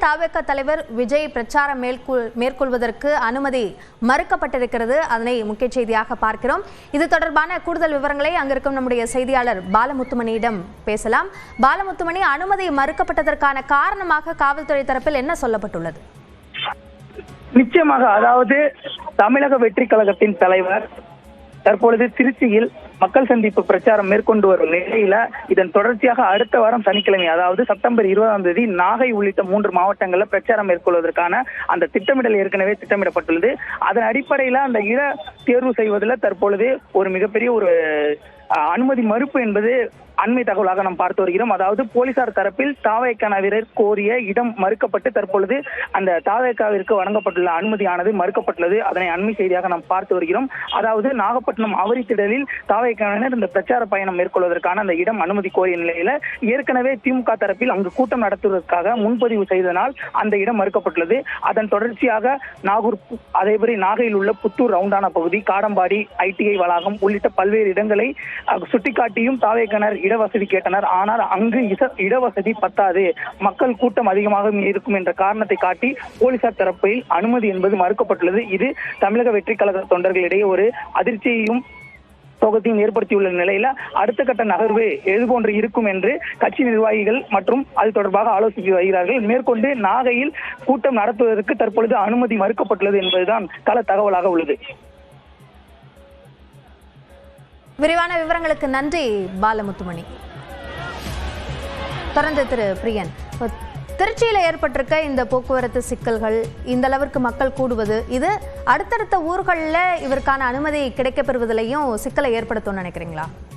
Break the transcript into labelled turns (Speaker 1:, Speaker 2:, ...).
Speaker 1: தவிக தலைவர் விஜய் பிரச்சாரம் மேற்கொள்வதற்கு அனுமதி மறுக்கப்பட்டிருக்கிறது. அதனை முக்கிய செய்தியாக பார்க்கிறோம். இது தொடர்பான கூடுதல் விவரங்களை அங்கிருக்கும் நம்முடைய செய்தியாளர் பாலமுத்துமணியிடம் பேசலாம். பாலமுத்துமணி, அனுமதி மறுக்கப்பட்டதற்கான காரணமாக காவல்துறை தரப்பில் என்ன சொல்லப்பட்டுள்ளது?
Speaker 2: நிச்சயமாக, அதாவது தமிழக வெற்றி கழகத்தின் தலைவர் தற்பொழுது திருச்சியில் மக்கள் சந்திப்பு பிரச்சாரம் மேற்கொண்டு வரும் நிலையில இதன் தொடர்ச்சியாக அடுத்த வாரம் சனிக்கிழமை, அதாவது செப்டம்பர் 20ஆம் தேதி நாகை உள்ளிட்ட 3 மாவட்டங்களில் பிரச்சாரம் மேற்கொள்வதற்கான அந்த திட்டமிடல் ஏற்கனவே திட்டமிடப்பட்டுள்ளது. அதன் அடிப்படையில அந்த இட தேர்வு செய்வதில் தற்பொழுது ஒரு மிகப்பெரிய ஒரு அனுமதி மறுப்பு என்பது அண்மை தகவலாக நாம் பார்த்து வருகிறோம். அதாவது போலீசார் தரப்பில் தாவேக்காவினர் கோரிய இடம் மறுக்கப்பட்டு தற்பொழுது அந்த தாவேக்காவிற்கு வழங்கப்பட்டுள்ள அனுமதியானது மறுக்கப்பட்டுள்ளது. அதனை அண்மை செய்தியாக நாம் பார்த்து வருகிறோம். அதாவது நாகப்பட்டினம் அவரித்திடலில் தாவேக்காவினர் இந்த பிரச்சார பயணம் மேற்கொள்வதற்கான அந்த இடம் அனுமதி கோரிய நிலையில ஏற்கனவே திமுக தரப்பில் அங்கு கூட்டம் நடத்துவதற்காக முன்பதிவு செய்ததனால் அந்த இடம் மறுக்கப்பட்டுள்ளது. அதன் தொடர்ச்சியாக அதேபடி நாகையில் உள்ள புத்தூர் ரவுண்டான பகுதி, காடம்பாடி, ITI வளாகம் உள்ளிட்ட பல்வேறு இடங்களை சுட்டிக்காட்டியும் தாவேக்கனர் இடவசதி கேட்டனர். ஆனால் அங்கு இடவசதி பத்தாது, மக்கள் கூட்டம் அதிகமாக இருக்கும் என்ற காரணத்தை காட்டி போலீசார் தரப்பில் அனுமதி என்பது மறுக்கப்பட்டுள்ளது. இது தமிழக வெற்றி கழக தொண்டர்களிடையே ஒரு அதிர்ச்சியையும் சோகத்தையும் ஏற்படுத்தியுள்ள நிலையில அடுத்த கட்ட நகர்வு எதுபோன்று இருக்கும் என்று கட்சி நிர்வாகிகள் மற்றும் அது தொடர்பாக ஆலோசித்து வருகிறார்கள். மேற்கொண்டு நாகையில் கூட்டம் நடத்துவதற்கு தற்பொழுது அனுமதி மறுக்கப்பட்டுள்ளது என்பதுதான் கள தகவலாக உள்ளது.
Speaker 1: விரிவான விவரங்களுக்கு நன்றி பாலமுத்துமணி. தொடர்ந்து திரு பிரியன், திருச்சியில் ஏற்பட்டிருக்க இந்த போக்குவரத்து சிக்கல்கள், இந்த அளவிற்கு மக்கள் கூடுவது, இது அடுத்தடுத்த ஊர்களில் இவருக்கான அனுமதி கிடைக்கப்பெறுவதிலையும் சிக்கலை ஏற்படுத்தும் நினைக்கிறீங்களா?